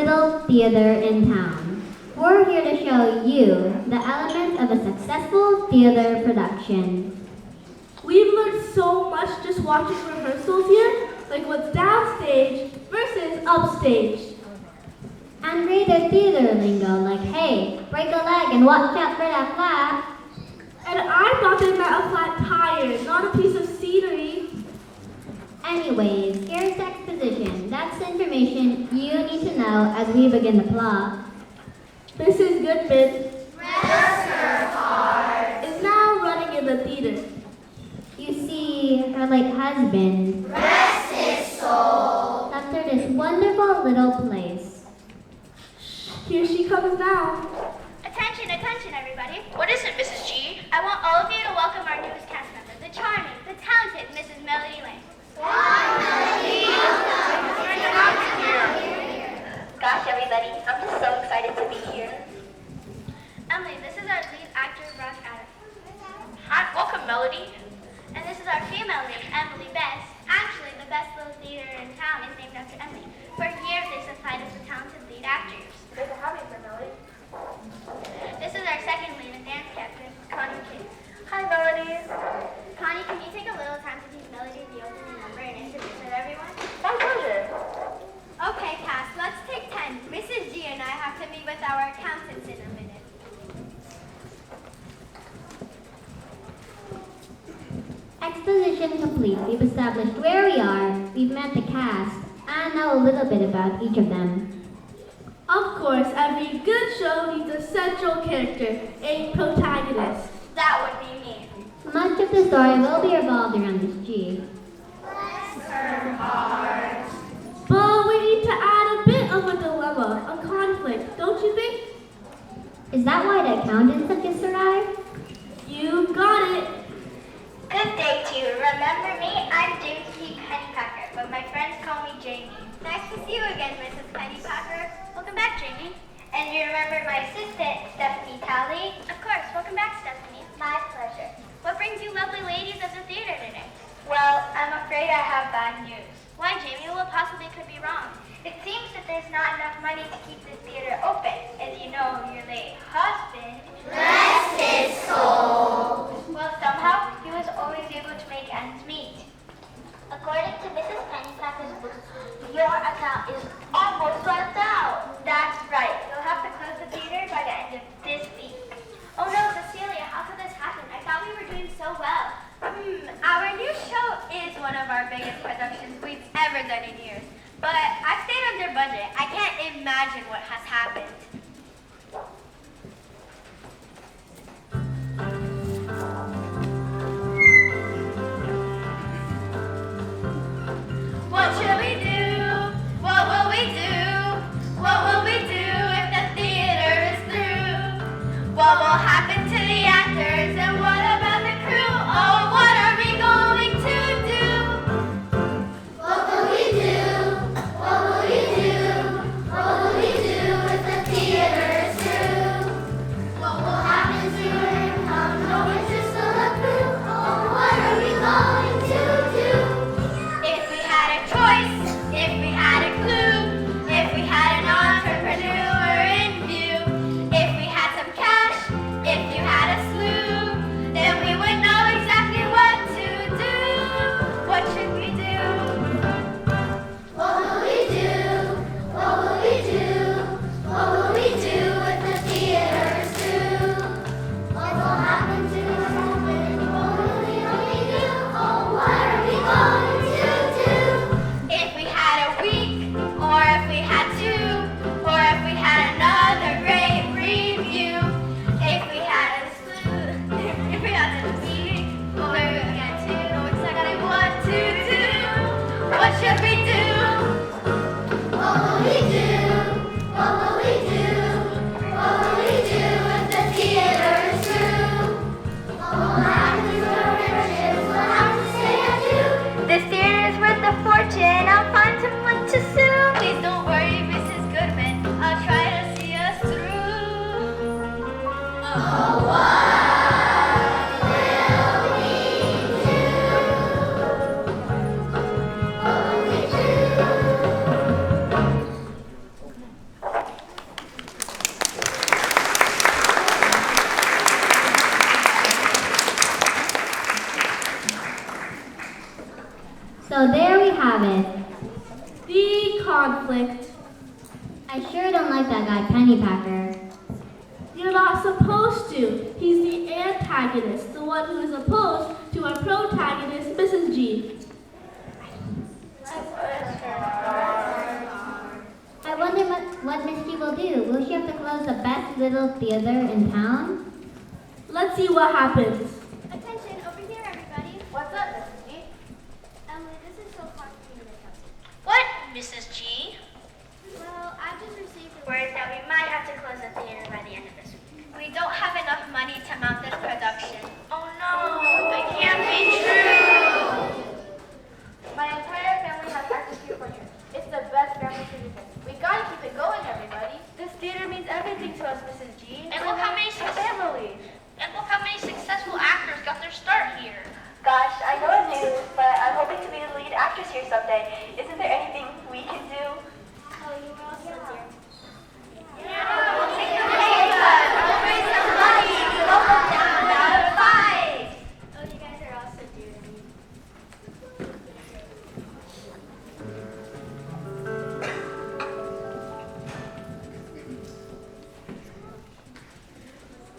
little theater in town. We're here to show you the elements of a successful theater production. We've learned so much just watching rehearsals here, like what's downstage versus upstage. And greater theater lingo like, hey, break a leg and watch out for that flap. And I thought they meant a flat tire, not a piece of scenery. Anyways, here's exposition. That's the information you need to know as we begin the plot. Mrs. Goodman is now running in the theater. You see, her late husband Rest his soul. left her this wonderful little place. Here she comes now. Attention, attention, everybody. What is it, Mrs. G? I want all of you to welcome our newest cast member, the charming, the talented Mrs. Melody Lang. Gosh, everybody, I'm just so excited to be here. Emily, this is our lead actor, Ross Adams. Hi, welcome, Melody. And this is our female lead, Emily Best. Actually, the best little theater in town is named after Emily. For years, they supplied us with talented lead actors. Great to have you here, Melody. This is our second lead and dance captain, Connie King. Hi, Melody. Connie, can you take a little time to teach Melody the opening number and introduce her to everyone? My pleasure. Okay, cast, let's take 10. Mrs. G and I have to meet with our accountants in a minute. Exposition complete. We've established where we are, we've met the cast, and know a little bit about each of them. Of course, every good show needs a central character, a protagonist. That would be me. Much of the story will be revolved around this G. But we need to add a bit of a dilemma, a conflict, don't you think? Is that why the accountants have just arrived? You got it. Good day to you. Remember me? I'm Jamie Pennypacker, but my friends call me Jamie. Nice to see you again, Mrs. Pennypacker. Welcome back, Jamie. And you remember my assistant, Stephanie Talley? Of course. Welcome back, Stephanie. My pleasure. What brings you lovely ladies at the theater today? Well, I'm afraid I have bad news. Why, Jamie? What possibly could be wrong? It seems that there's not enough money to keep this theater open. As you know, your late husband... Rest his soul. Well, somehow, he was always able to make ends meet. According to Mrs. Pennypacker's books, your account is almost wiped out. That's right. You'll have to close the theater by the end of this week. Oh no, Cecilia, how could this happen? I thought we were doing so well. Our new show is one of our biggest productions we've ever done in years. But I've stayed under budget. I can't imagine what has happened. What should we do? What will we do? What will we do if the theater is through? What will happen to the actors and what about the crew? Oh, what are we going to do? What will we do? What will we do? What will we do if the theater conflict. I sure don't like that guy Pennypacker. You're not supposed to. He's the antagonist, the one who is opposed to our protagonist, Mrs. G. I wonder what Miss G will do. Will she have to close the best little theater in town? Let's see what happens. Attention, over here, everybody. What's up, Mrs. G? Emily, this is so hard for me to tell you. What, Mrs. G? Well, I just received word that we might have to close the theater by the end of this week. We don't have enough money to mount this production. Oh no, it can't be true. My entire family has access to your portrait. It's the best family tradition. We gotta keep it going, everybody. This theater means everything to us, Mrs. G. And look how many family. And look how many successful actors got their start here. Gosh, I know it's new, but I'm hoping to be the lead actress here someday. Isn't there anything we can do? Oh, you were also here. Oh, you guys are also dear to me.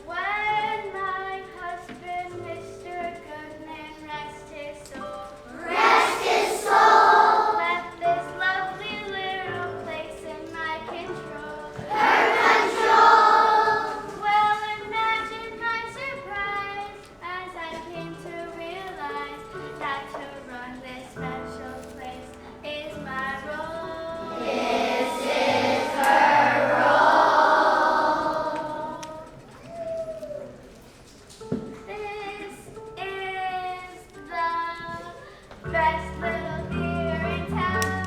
When my husband, Mr. Goodman, rest his soul, left this lovely little place in my control. Well, imagine my surprise as I came to realize that to run this special place is my role. This is her role. This is the best little theater in town.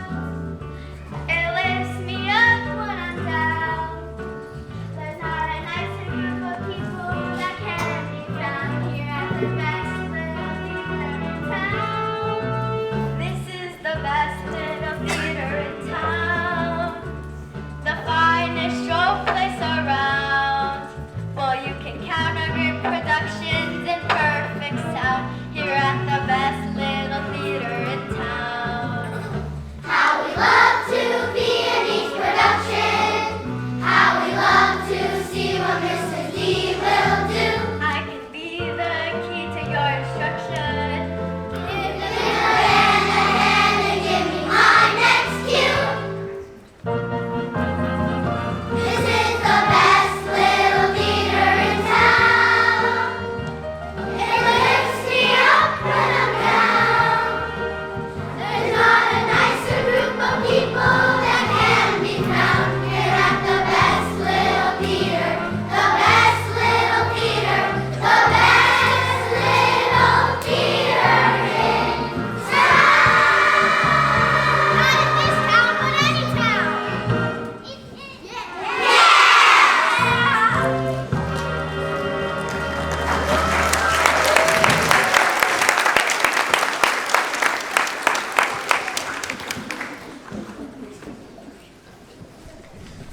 It lifts me up when I'm down. There's not a nicer group of people that can be found here at the best little theater in town. This is the best little theater in town. The finest show place around. Well, you can count on good productions and perfect sound here at the best little theater in town. How we love to be in each production. How we love to see what Mrs. D will do. I can be the key to your instruction. Give the fiddle and the hand and give me my next cue. This is the best little theater in town. It lifts me up when I'm down. There's not a nicer group of people that can be found here at the best little theater. The best little theater. The best little theater in town. Not in this town, but any town. Yeah.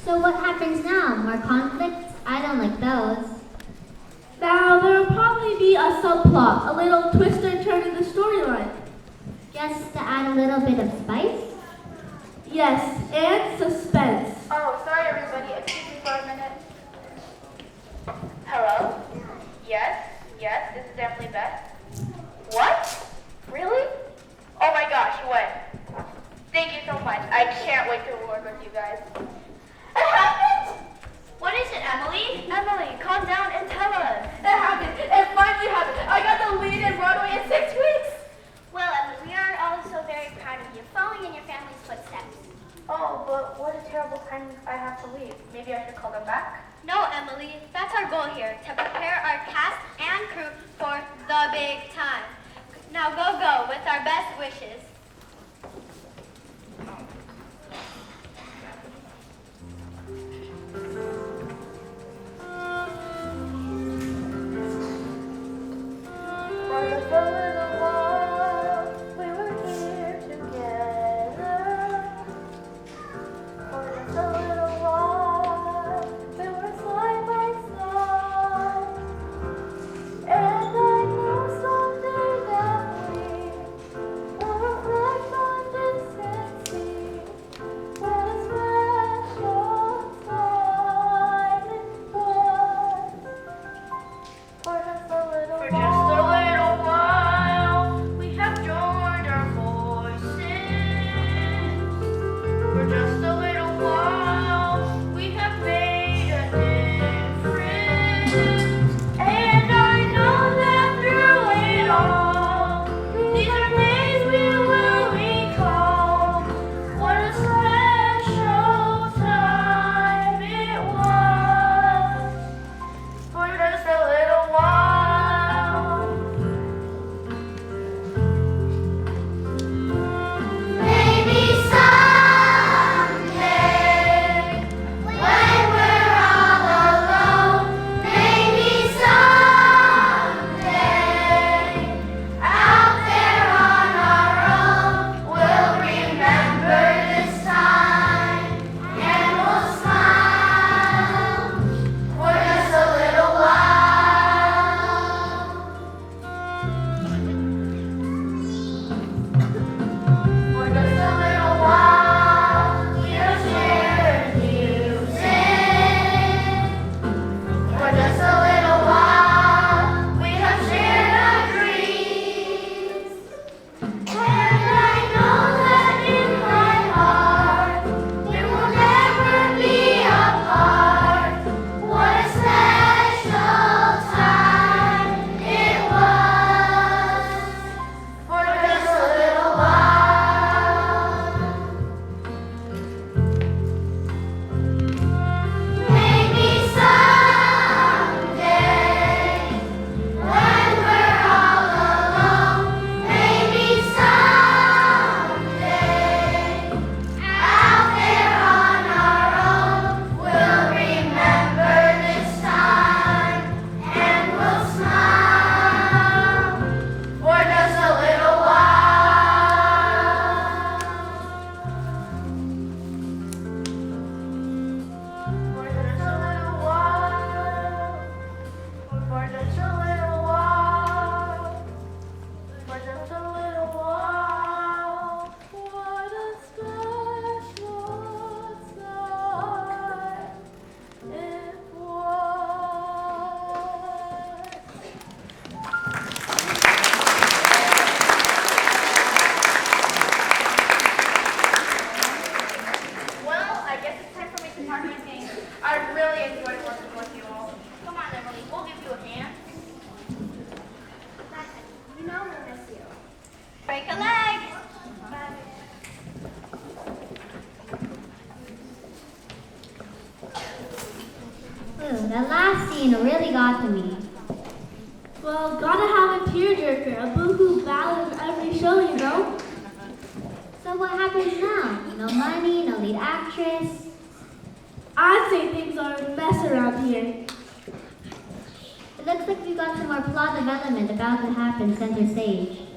So what happens now? More conflicts? I don't like those. Now, there will probably be a subplot, a little twist and turn in the storyline. Just to add a little bit of spice? Yes, and suspense. Oh, sorry, everybody. Excuse me for a minute. Hello? Yes? Yes, this is Emily Beth. What? Really? Oh my gosh, when? Thank you so much. I can't wait to work with you guys. It happened! What is it, Emily? Emily, calm down and tell us. It happened. It finally happened. I got the lead in Broadway in 6 weeks. Well, Emily, we are also very proud of you, following in your family's footsteps. Oh, but what a terrible time I have to leave. Maybe I should call them back? No, Emily, that's our goal here, to prepare our cast and crew for the big time. Now go with our best wishes. For just a little while, we were here together. For just a little while, we were side by side. And I know someday that we will Parker team. I really enjoyed working with you all. Come on, Emily, we'll give you a hand. You know we'll miss you. Break a leg. Ooh, that last scene really got to me. Well, gotta have a tearjerker, a boohoo ballad in every show, you know? So what happens now? No money, no lead actress. I'd say things are a mess around here. It looks like we got some more plot development about to happen center stage.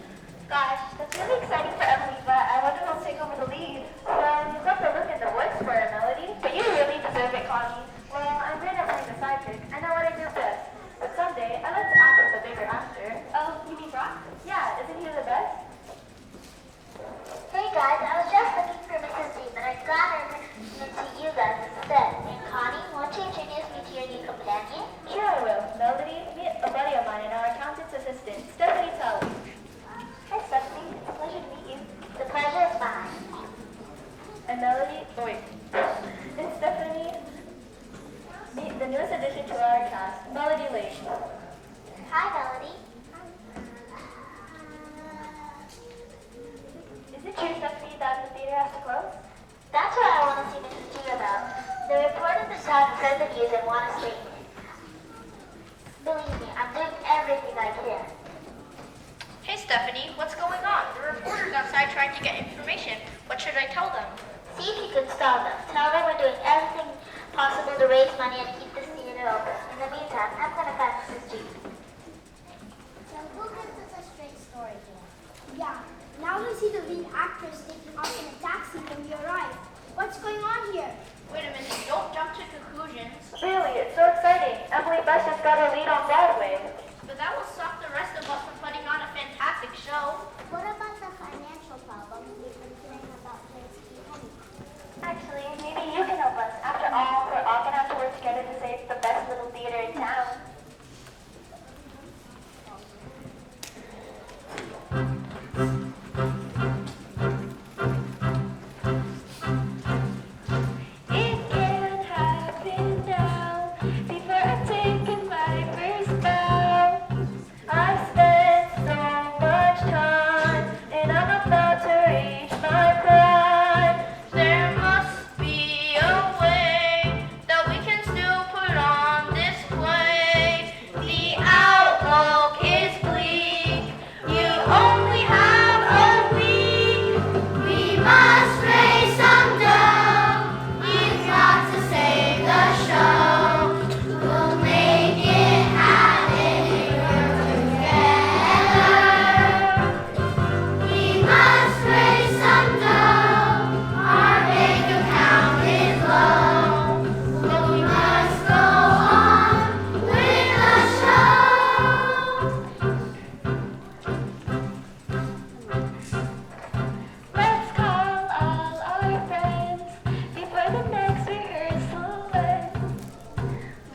Gosh, that's really exciting for Emily, but I wonder who'll take over the lead. Well, you've got the look in the woods for a Melody, but you really deserve it, Connie. Well, I'm great at playing the sidekick. I know what I do best. But someday, I'd like to act with a bigger actor. Oh, you mean Brock? Yeah, isn't he the best? Hey guys, I was just looking for Mrs. D, but I got her to meet you guys instead. And Connie, won't you introduce me to your new companion? Sure I will. Melody, meet a buddy of mine and our accountant's assistant, Stephanie Tully. Hi, Stephanie. It's a pleasure to meet you. The pleasure is mine. And Melody, and Stephanie, meet the newest addition to our cast, Melody Lake. Hi, Melody. Is it true, Stephanie, that the theater has to close? That's what I want to see Mrs. G about. The reporters in town said the news and want a statement. Believe me, I'm doing everything I can. Hey, Stephanie, what's going on? The reporter's outside trying to get information. What should I tell them? See if you can stop them. Tell them we're doing everything possible to raise money and keep this theater open. In the meantime, I'm going to find Mrs. G. So who gives us a straight story here? Yeah, now we see the lead actress taking off in a taxi when we arrive. What's going on here? Wait a minute, don't jump to conclusions. Really, it's so exciting. Emily Best just got her lead on Broadway. But that will stop the rest of us from putting on a fantastic show. What about the financial problems we've been hearing about Prince Henry? Actually, maybe you can help us. After all, we're all gonna have to work together to save the best little theater in town. It can't happen now. Before I've taken my first bow, I've spent so much time, and I'm about to reach my prime. There must be a way that we can still put on this play. The outlook is bleak. You only have a week. We must raise some dough. We've got to save the show. We'll make it happen if we're together. We must raise some dough. Our bank account is low, but we must go on with the show. Let's call all our friends before the next rehearsal ends.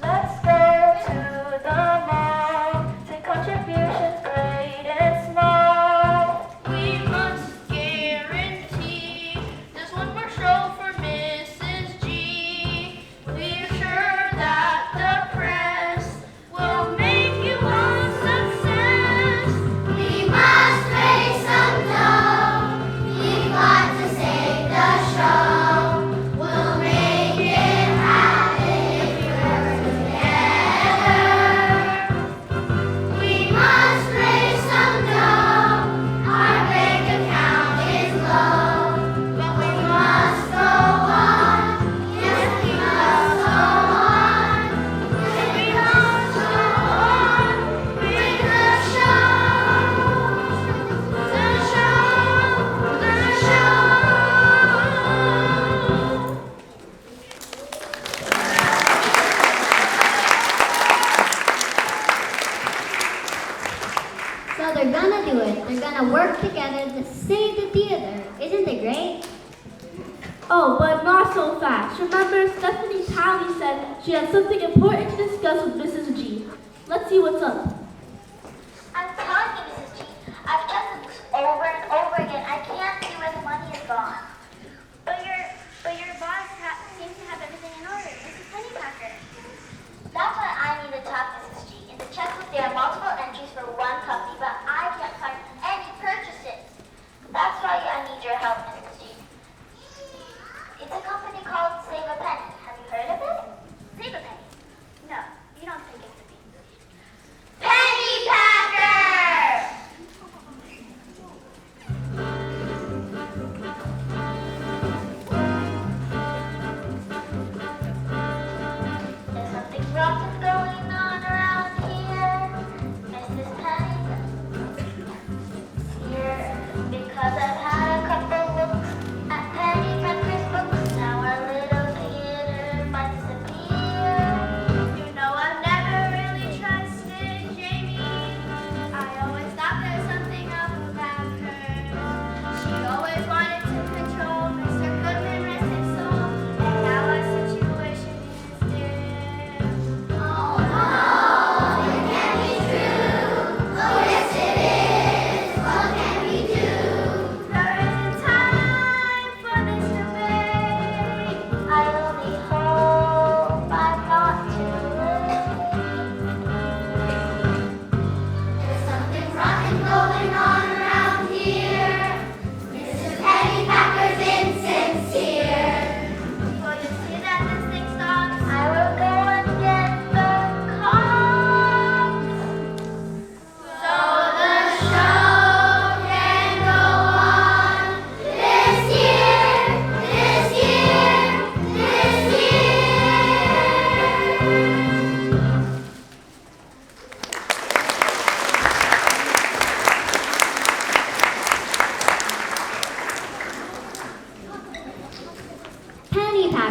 Let's go to the mall, take contributions great and small. We must guarantee there's one more show for Mrs. G. We're sure that the press will make you a success. We must raise some dough. We've got to save the show. We'll make it happen if we're together. We must raise some dough. Our bank account is low, but we must go on. Yes, we must go on. Yes, we must go on with the show. The show. The show. So they're gonna do it. They're gonna work together to save the theater. Isn't it great? Oh, but not so fast. Remember, Stephanie Talley said she had something important to discuss with Mrs. G. Let's see what's up. I'm telling you, Mrs. G, I've checked this over and over again. I can't see where the money is gone. But your boss seems to have everything in order.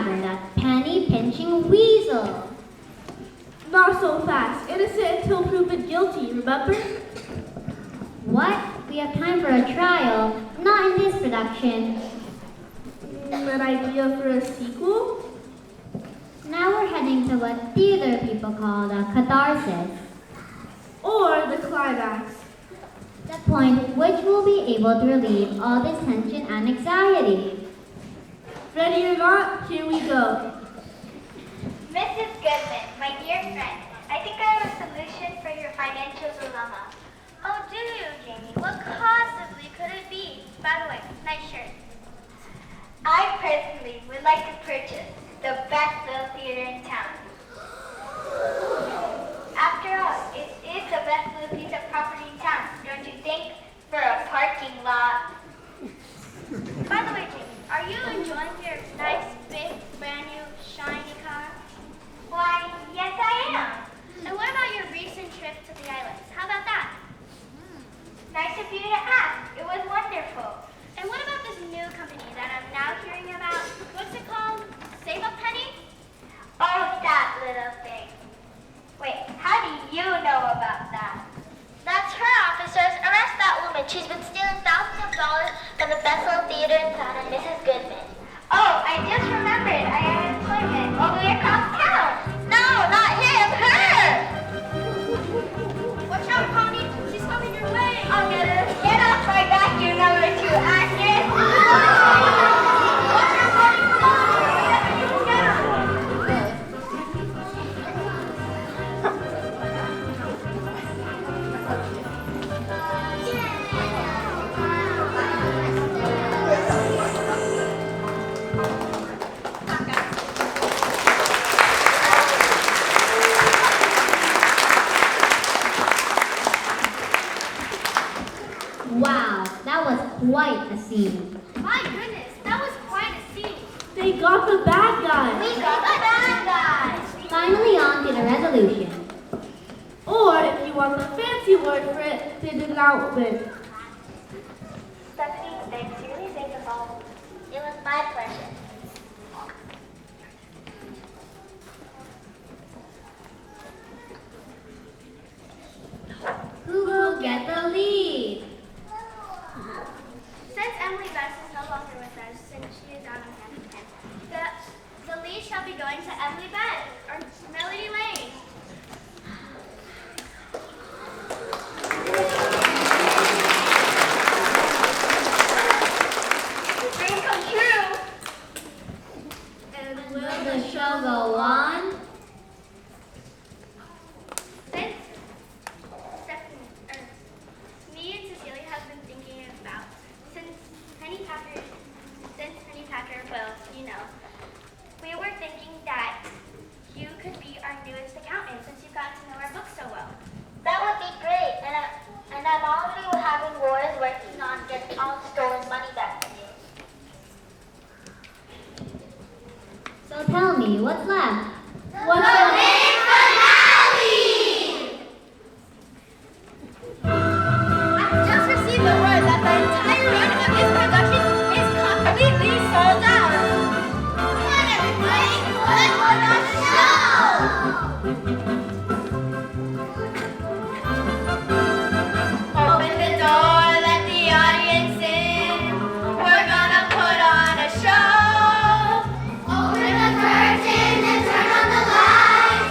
remember that penny-pinching weasel. Not so fast. Innocent until proven guilty, remember? What? We have time for a trial, not in this production. An idea for a sequel? Now we're heading to what theater people call the catharsis, Or the climax? the point which will be able to relieve all this tension and anxiety. Ready or not, here we go. Mrs. Goodman, my dear friend, I think I have a solution for your financial dilemma. Oh, do you, Jamie? What possibly could it be? By the way, nice shirt. I personally would like to purchase the best little theater in town. After all, it is the best little piece of property in town, don't you think? For a parking lot. By the way, Jamie, are you enjoying your nice, big, brand new, shiny car? Why, yes I am. And what about your recent trip to the islands? How about that? Nice of you to ask. It was wonderful. And what about this new company that I'm now hearing about? What's it called? Save a Penny? Oh, that little thing. Wait, how do you know about that? That's her, officers. Arrest that woman. She's been stealing thousands of dollars from the best little theater in town and Mrs. Goodman. Oh, I just remembered. I have employment all the way across town. No, not him, her! Watch out, Connie. She's coming your way. I'll get her. Get off my back, you number 2 actress. Watch out, Connie. Come on. Get her. Wow, that was quite a scene. My goodness, that was quite a scene. They got the bad guy. We got the bad guys. Finally on to the resolution. Or, if you want the fancy word for it, the denouement. Stephanie, thanks. You really saved us all. It was my pleasure. Who will get the lead? Since Emily Bess is no longer with us, since she is out on campus, the lead shall be going to Emily Bess, or Melody Lane. Dream come true. And will the show go on? Since Stephanie, me and Cecilia have been thinking about, since Penny Packer, well, you know, we were thinking that you could be our newest accountant since you've gotten to know our books so well. That would be great. And I'm already having wars working on getting all the stolen money back from you. So tell me, what's left? What's the big finale! I just received the word that the entire run of this production is completely sold out. Come on, everybody. Let's put on the show! Open the door, let the audience in. We're gonna put on a show. Open the curtain and turn on the lights.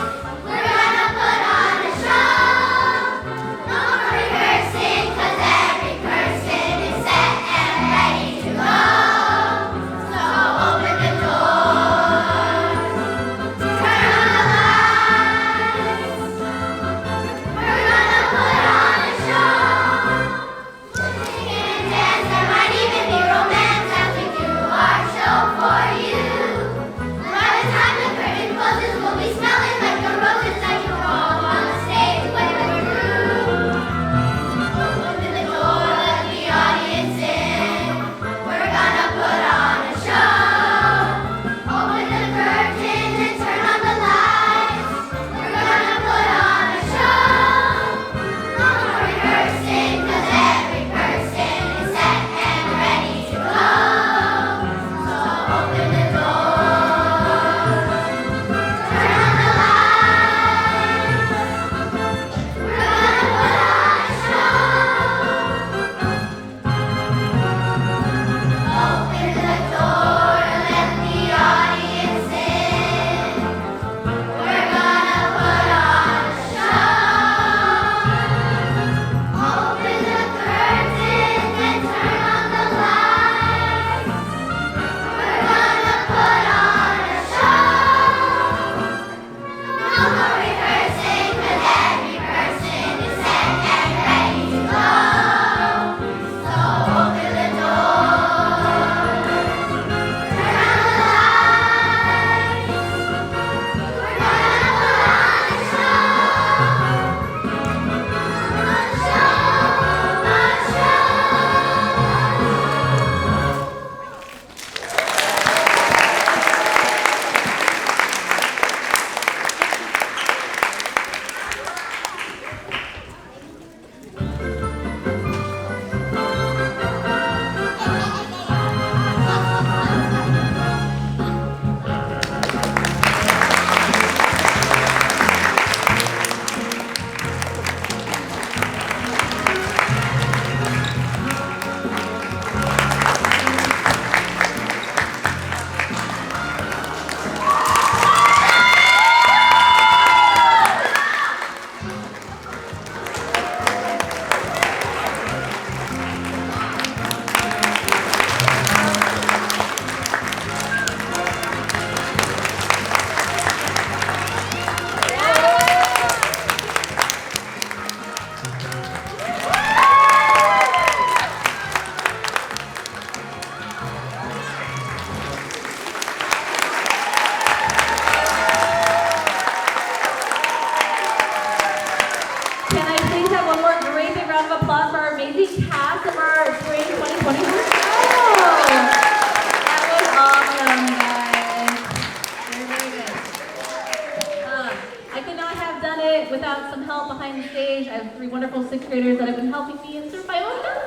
it without some help behind the stage. I have 3 wonderful 6th graders that have been helping me and serve my own dance.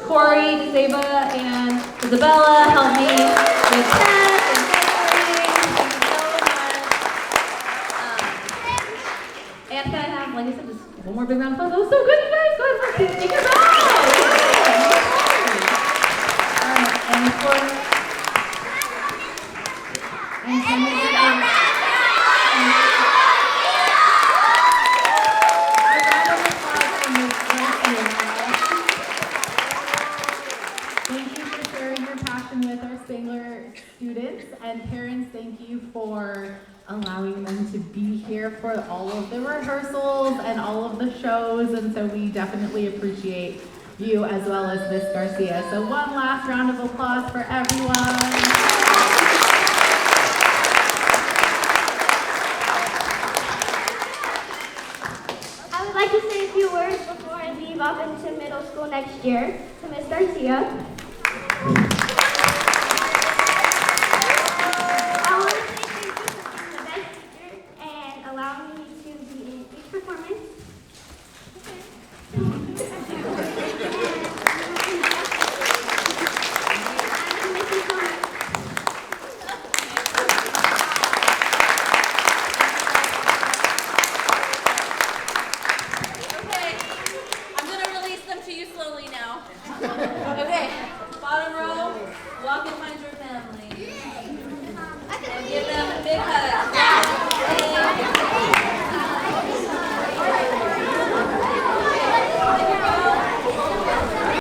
Corey, Zeba, and Isabella helped me with test and scheduling. Thank you so much. And can I have, like I said, just one more big round of applause? That was so good, you guys. Go ahead, let's take your bow. All right, and of course, and some of you Thank you for sharing your passion with our Spangler students, and parents, thank you for allowing them to be here for all of the rehearsals and all of the shows, and so we definitely appreciate you as well as Miss Garcia. So one last round of applause for everyone. I would like to say a few words before I leave off into middle school next year to Miss Garcia. I want to say thank you for being the best teacher and allowing me to be in each performance. I miss you so much. Okay, I'm gonna release them to you slowly now. Okay, bottom row, walk in my